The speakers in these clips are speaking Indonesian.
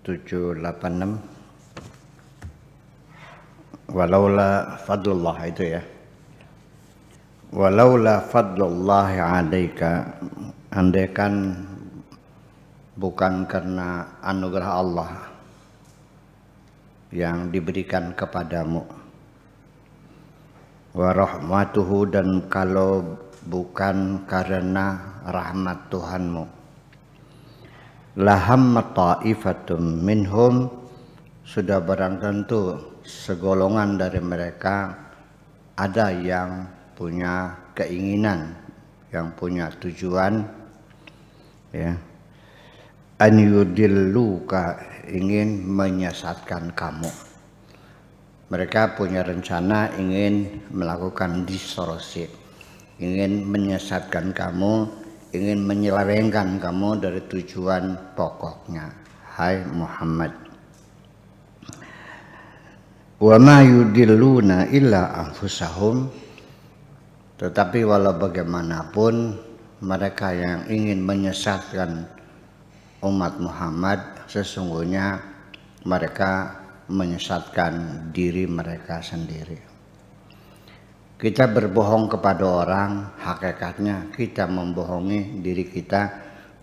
786. Walaula fadlullah itu ya. Walaula fadlullah 'alaika, andaikan bukan karena anugerah Allah yang diberikan kepadamu, wa rahmatuhu, dan kalau bukan karena rahmat Tuhanmu, lahamma ta'ifatum minhum, sudah barang tentu segolongan dari mereka ada yang punya keinginan, yang punya tujuan, ya, an yudilluka, ingin menyesatkan kamu. Mereka punya rencana ingin melakukan distorsi, ingin menyesatkan kamu, ingin menyelewengkan kamu dari tujuan pokoknya. Hai Muhammad, wa ma yudilluna illa anfusahum, tetapi walau bagaimanapun mereka yang ingin menyesatkan umat Muhammad, sesungguhnya mereka menyesatkan diri mereka sendiri. Kita berbohong kepada orang, hakikatnya kita membohongi diri kita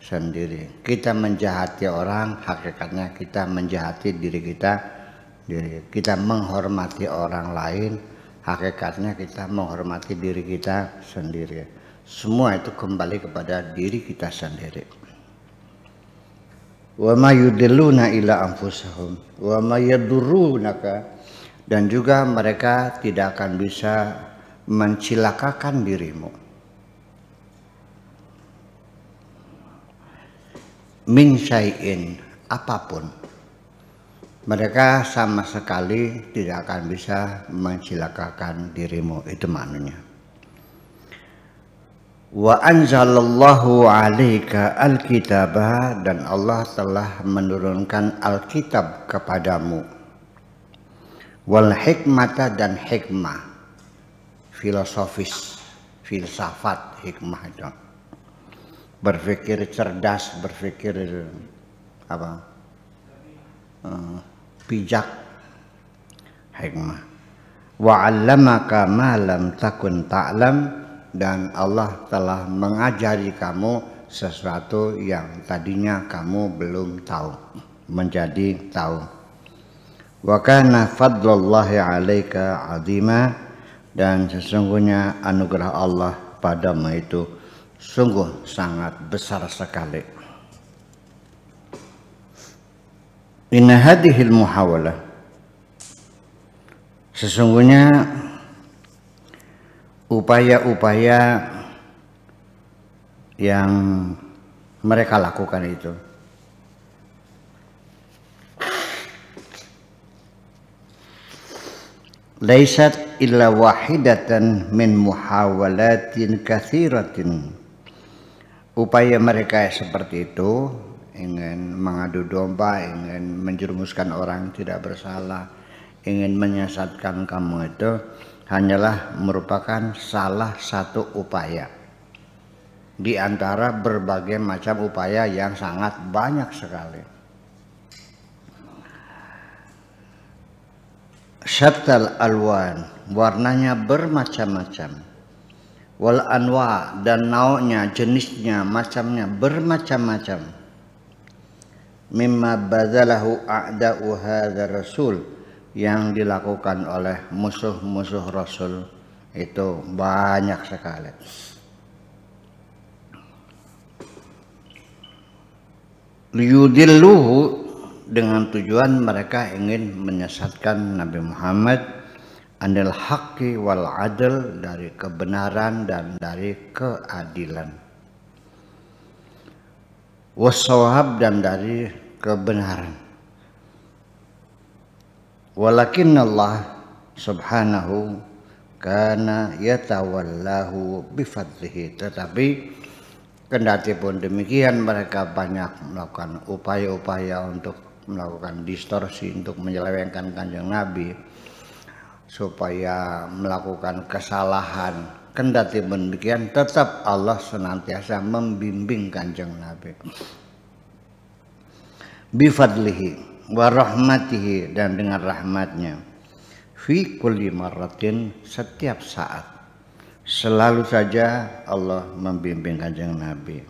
sendiri. Kita menjahati orang, hakikatnya kita menjahati diri kita sendiri. Kita menghormati orang lain, hakikatnya kita menghormati diri kita sendiri. Semua itu kembali kepada diri kita sendiri. Wa ma yudilluna illa anfusahum wa ma yadurrunaka, dan juga mereka tidak akan bisa mencilakakan dirimu. Min syai'in, apapun, mereka sama sekali tidak akan bisa mencilakakan dirimu. Itu maknanya. Wa anzalallahu 'alaika alkitabah, dan Allah telah menurunkan alkitab kepadamu. Wal hikmata, dan hikmah, filosofis, filsafat, hikmah itu berpikir cerdas, berpikir apa, bijak, hikmah. Wa 'allamaka ma lam takun ta'lam, dan Allah telah mengajari kamu sesuatu yang tadinya kamu belum tahu, menjadi tahu. Wa kana fadlullahi 'alaika 'azima, dan sesungguhnya anugerah Allah padamu itu sungguh sangat besar sekali. Inna hadhil muhawalah, sesungguhnya upaya-upaya yang mereka lakukan itu laisat illa wahidatan min muhawalatin katsiratin. Upaya mereka seperti itu, ingin mengadu domba, ingin menjerumuskan orang tidak bersalah, ingin menyesatkan kamu, itu hanyalah merupakan salah satu upaya di antara berbagai macam upaya yang sangat banyak sekali. Syattal alwan, warnanya bermacam-macam. Wal anwa, dan nau'nya, jenisnya, macamnya bermacam-macam. Mimma badzalahu a'da'u hadzal rasul, yang dilakukan oleh musuh-musuh Rasul itu banyak sekali. Liyudilluhu, dengan tujuan mereka ingin menyesatkan Nabi Muhammad, anil haqqi wal adl, dari kebenaran dan dari keadilan, wassawab, dan dari kebenaran. Walakin Allah subhanahu kana yatawallahu bifadlihi, tetapi kendati pun demikian mereka banyak melakukan upaya-upaya untuk melakukan distorsi, untuk menyelewengkan Kanjeng Nabi, supaya melakukan kesalahan. Kendati demikian tetap Allah senantiasa membimbing Kanjeng Nabi. bifadlihi wa rahmatihi, dan dengan rahmatnya, fi kulli marratin, setiap saat. Selalu saja Allah membimbing kanjeng Nabi.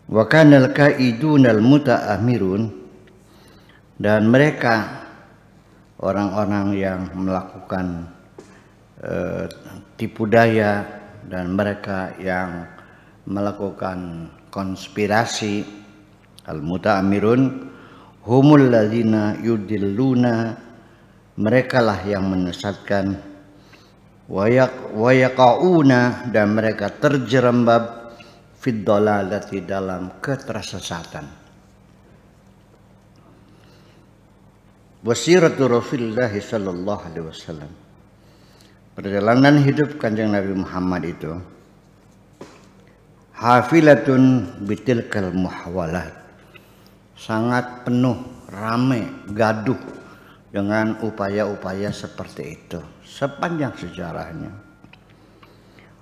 Wa kanal kaidunal muta'amirun, dan mereka orang-orang yang melakukan tipu daya dan mereka yang melakukan konspirasi, al muta'amirun humul ladzina yudilluna, merekalah yang menyesatkan, wayaqauna, dan mereka terjerembab fid dalalati, dalam ketersesatan. Wasiratu Rasulullah sallallahu alaihi wasallam, perjalanan hidup kanjeng Nabi Muhammad itu hafilatun bitilkal muhawalat, sangat penuh, ramai, gaduh dengan upaya-upaya seperti itu sepanjang sejarahnya.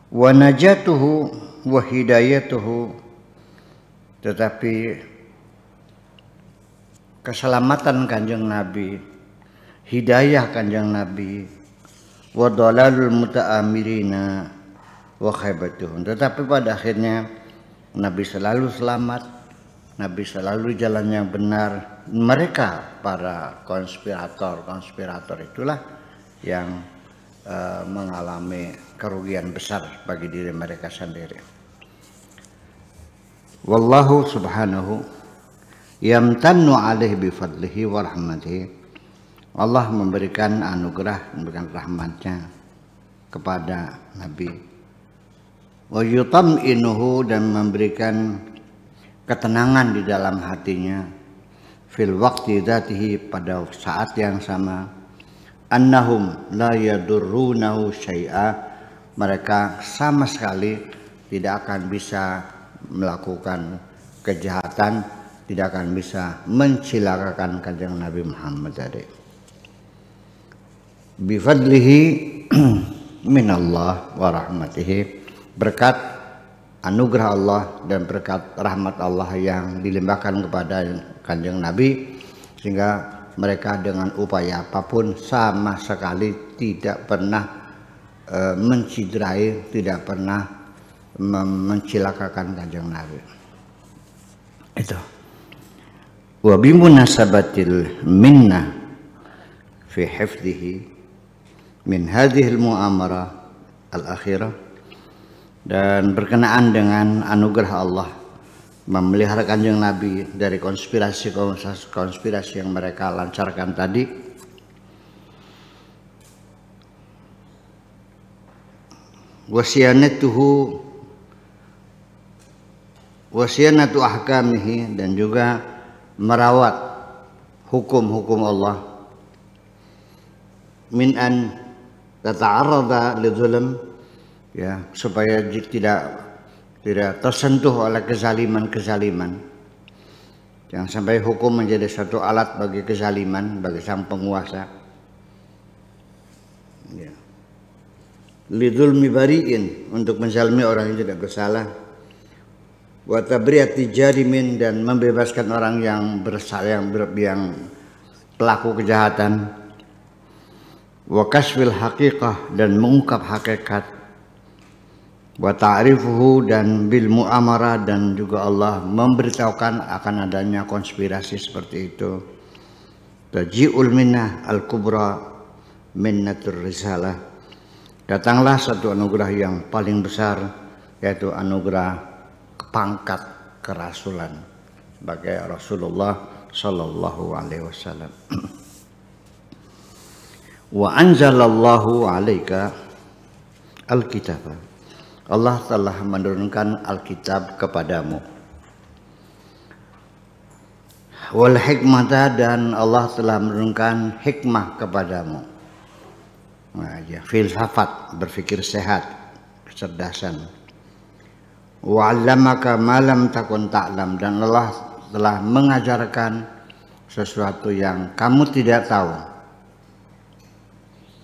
Wa najatuhu wa hidayatuhu, tetapi keselamatan kanjeng Nabi, hidayah kanjeng Nabi, wa dalalul muta'amirina wa khaibatuhum, tetapi pada akhirnya Nabi selalu selamat, Nabi selalu jalan yang benar. Mereka para konspirator itulah yang mengalami kerugian besar bagi diri mereka sendiri. Wallahu subhanahu yamtannu alaihi bifadlihi wa rahmatihi, Allah memberikan anugerah, memberikan rahmatnya kepada Nabi. Wa yutam'inuhu, dan memberikan ketenangan di dalam hatinya, fil waqti dzatihi, pada saat yang sama, annahum la yadurrunahu syai'a, mereka sama sekali tidak akan bisa melakukan kejahatan, tidak akan bisa mencilakakan kanjeng Nabi Muhammad tadi. Bifadlihi minallah wa rahmatihi, berkat anugerah Allah dan berkat rahmat Allah yang dilimpahkan kepada kanjeng Nabi, sehingga mereka dengan upaya apapun sama sekali tidak pernah menciderai, tidak pernah mencilakakan kanjeng Nabi. Itu. Wa bimunasabatil minna fi hifdhihi min hadhihi al-mu'amara al-akhirah, dan berkenaan dengan anugerah Allah memelihara kanjeng Nabi dari konspirasi yang mereka lancarkan tadi, wasiyanatu ahkamihi, dan juga merawat hukum-hukum Allah, min an tata'arrada lidzulm, ya, supaya tidak tersentuh oleh kezaliman. Jangan sampai hukum menjadi satu alat bagi kezaliman bagi sang penguasa. Ya. Lidzulmi bari'in, untuk menzalimi orang yang tidak bersalah. Wa tabriyati jarimin, dan membebaskan orang yang bersalah, yang pelaku kejahatan. Wa kasfil haqiqah, dan mengungkap hakikat. Wa ta'rifuhu, dan bil mu'amara, dan juga Allah memberitahukan akan adanya konspirasi seperti itu. Taji'ul minnah al-kubra minnatur risalah, datanglah satu anugerah yang paling besar, yaitu anugerah pangkat kerasulan sebagai Rasulullah sallallahu alaihi wasallam. Wa anzalallahu alaika alkitab, Allah telah menurunkan Alkitab kepadamu. Wal hikmata, dan Allah telah menurunkan hikmah kepadamu. Nah, ya, filsafat, berpikir sehat, kecerdasan. Wa 'allamaka ma lam takun ta'lam, dan Allah telah mengajarkan sesuatu yang kamu tidak tahu.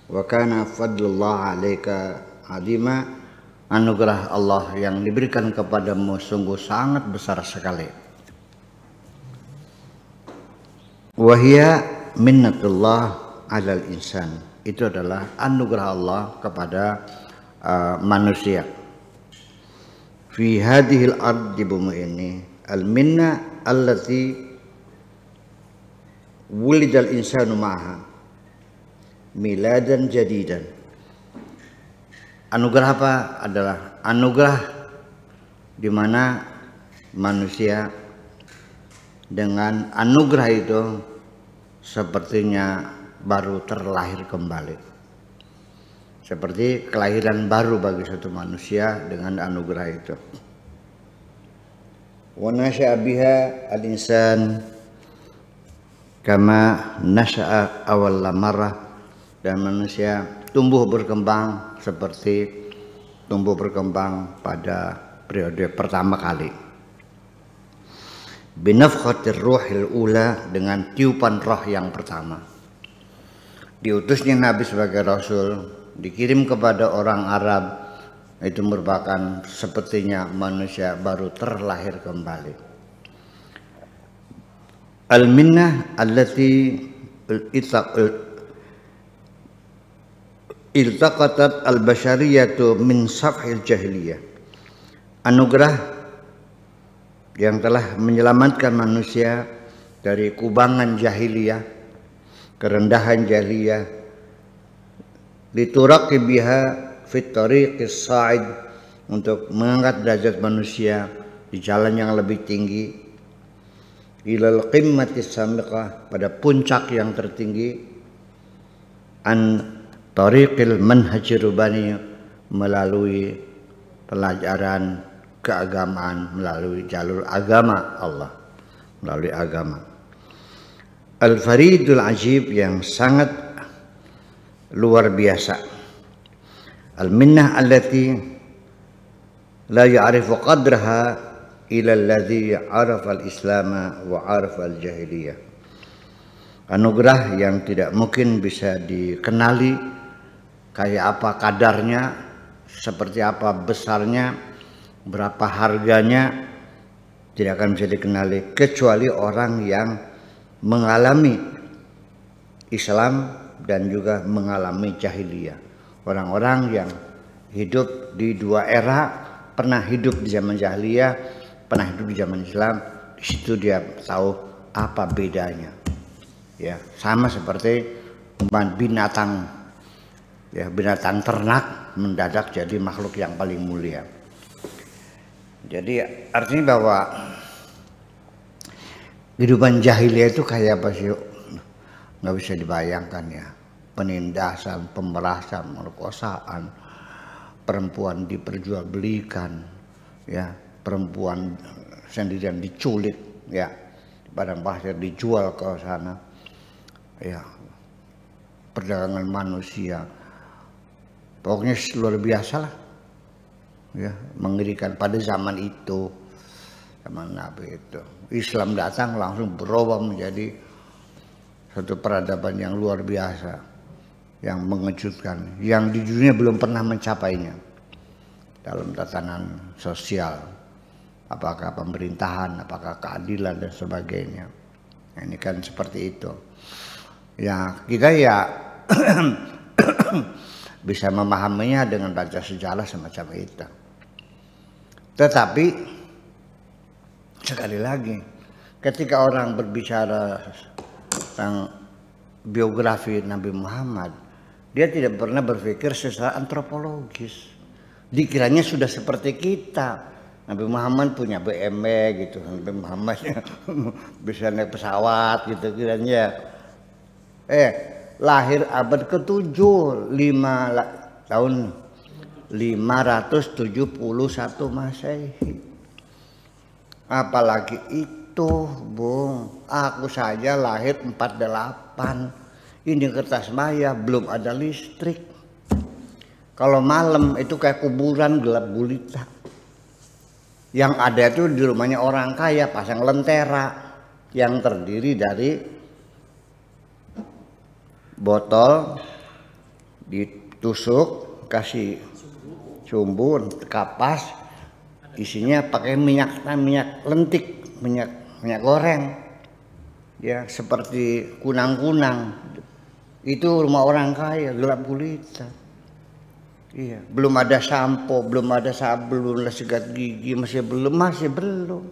Wa kana fadlullah 'alaika 'azima, anugerah Allah yang diberikan kepadamu sungguh sangat besar sekali. Wahia minnatullah alal insan, itu adalah anugerah Allah kepada manusia. Fi hadhil ard, di bumi ini, al minna allati wulidal insanu ma'aha miladan jadidan. Anugerah apa? Adalah anugerah di mana manusia dengan anugerah itu sepertinya baru terlahir kembali, seperti kelahiran baru bagi satu manusia dengan anugerah itu. Wa nasya'a biha al-insan kama nasya'a awal marrah, dan manusia tumbuh berkembang seperti tumbuh berkembang pada periode pertama kali. Binafkhatir ruhil ula, dengan tiupan roh yang pertama. Diutusnya Nabi sebagai Rasul, dikirim kepada orang Arab, itu merupakan sepertinya manusia baru terlahir kembali. Al-minnah allati iltaqatat al-bashariyatu min safhil jahiliyah. Anugerah yang telah menyelamatkan manusia dari kubangan jahiliyah, kerendahan jahiliyah, lituraqi biha fit tariqis sa'id, untuk mengangkat derajat manusia di jalan yang lebih tinggi, ilal qimmatis samiqah, pada puncak yang tertinggi, an tariqil manhajir rubani, melalui pelajaran keagamaan, melalui jalur agama Allah, melalui agama. Al-faridul ajib, yang sangat luar biasa. Al-minnah allati la ya'rifu qadraha ila alladhi arafa al-islam wa arafa al-jahiliyah. Anugerah yang tidak mungkin bisa dikenali kayak apa kadarnya, seperti apa besarnya, berapa harganya, tidak akan bisa dikenali kecuali orang yang mengalami Islam dan juga mengalami jahiliyah. Orang-orang yang hidup di dua era, pernah hidup di zaman jahiliyah, pernah hidup di zaman Islam, di situ dia tahu apa bedanya. Ya, sama seperti binatang, ya, binatang ternak mendadak jadi makhluk yang paling mulia. Jadi artinya bahwa kehidupan jahiliyah itu kayak apa sih? Nggak bisa dibayangkan ya. Penindasan, pemerasan, merkosaan, perempuan diperjualbelikan, ya, perempuan sendirian diculik, ya, di padang pasir dijual ke sana, ya, perdagangan manusia, pokoknya luar biasa lah. Ya, mengerikan pada zaman itu, zaman Nabi itu. Islam datang langsung berubah menjadi satu peradaban yang luar biasa, yang mengejutkan, yang di dunia belum pernah mencapainya dalam tatanan sosial, apakah pemerintahan, apakah keadilan dan sebagainya. Nah, ini kan seperti itu. Ya, kita ya bisa memahaminya dengan baca sejarah semacam itu. Tetapi sekali lagi, ketika orang berbicara tentang biografi Nabi Muhammad, dia tidak pernah berpikir secara antropologis. Dikiranya sudah seperti kita. Nabi Muhammad punya BMW gitu, Nabi Muhammad bisa naik pesawat gitu kiranya. Lahir abad ke-7, tahun 571 Masehi. Apalagi itu, Bung. Aku saja lahir 48. Ini kertas maya, belum ada listrik. Kalau malam itu kayak kuburan gelap gulita. Yang ada itu di rumahnya orang kaya pasang lentera yang terdiri dari botol ditusuk, kasih sumbu, kapas, isinya pakai minyak lentik, minyak goreng. Ya, seperti kunang-kunang. Itu rumah orang kaya, gelap gulita. Iya, belum ada sampo, belum ada sabun, sikat gigi, masih belum.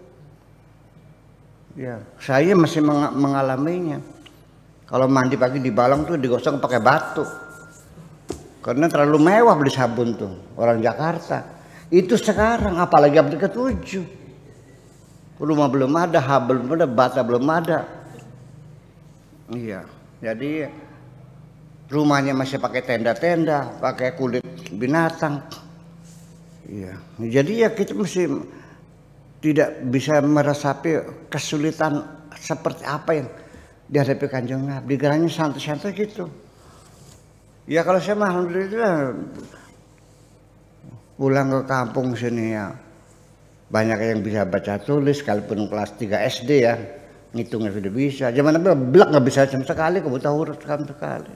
Ya, saya masih mengalaminya. Kalau mandi pagi di balong tuh digosok pakai batu. Karena terlalu mewah beli sabun tuh orang Jakarta. Itu sekarang apalagi abad ke-7. Rumah belum ada, belum ada, bata belum ada. Iya, jadi rumahnya masih pakai tenda-tenda, pakai kulit binatang. Iya, jadi ya kita mesti tidak bisa meresapi kesulitan seperti apa yang dihadapi Kanjeng Nabi. Geranya santai-santai gitu. Ya kalau saya mah alhamdulillah pulang ke kampung sini ya banyak yang bisa baca tulis, sekalipun kelas 3 SD ya ngitungnya sudah bisa. Zaman apa blek nggak bisa sama sekali, kebuta huruf sama sekali.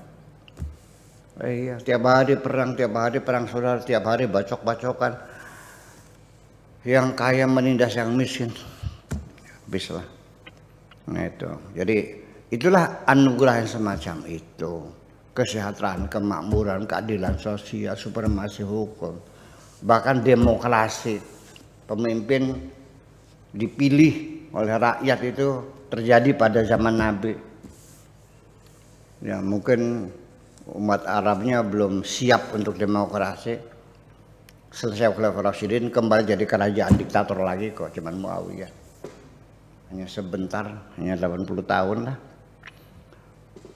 Iya, tiap hari perang saudara, tiap hari bacok-bacokan. Yang kaya menindas yang miskin, habislah. Nah itu, jadi itulah anugerah yang semacam itu. Kesejahteraan, kemakmuran, keadilan sosial, supremasi hukum, bahkan demokrasi. Pemimpin dipilih oleh rakyat itu terjadi pada zaman Nabi. Ya mungkin umat Arabnya belum siap untuk demokrasi. Selesai Khulafaur Rasyidin kembali jadi kerajaan diktator lagi kok, cuman Muawiyah. Hanya sebentar, hanya 80 tahun lah.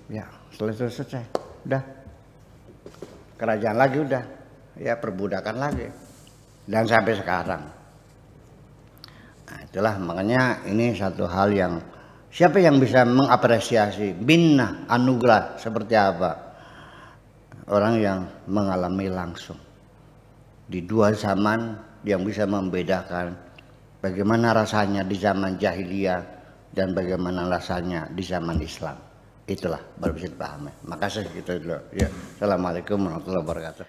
Ya, selesai. Udah. Kerajaan lagi udah. Ya, perbudakan lagi. Dan sampai sekarang. Nah, itulah makanya ini satu hal yang siapa yang bisa mengapresiasi minnah, anugerah seperti apa? Orang yang mengalami langsung di dua zaman yang bisa membedakan bagaimana rasanya di zaman jahiliyah dan bagaimana rasanya di zaman Islam. Itulah baru bisa dipahami. Makasih gitu dulu. Ya. Assalamualaikum warahmatullahi wabarakatuh.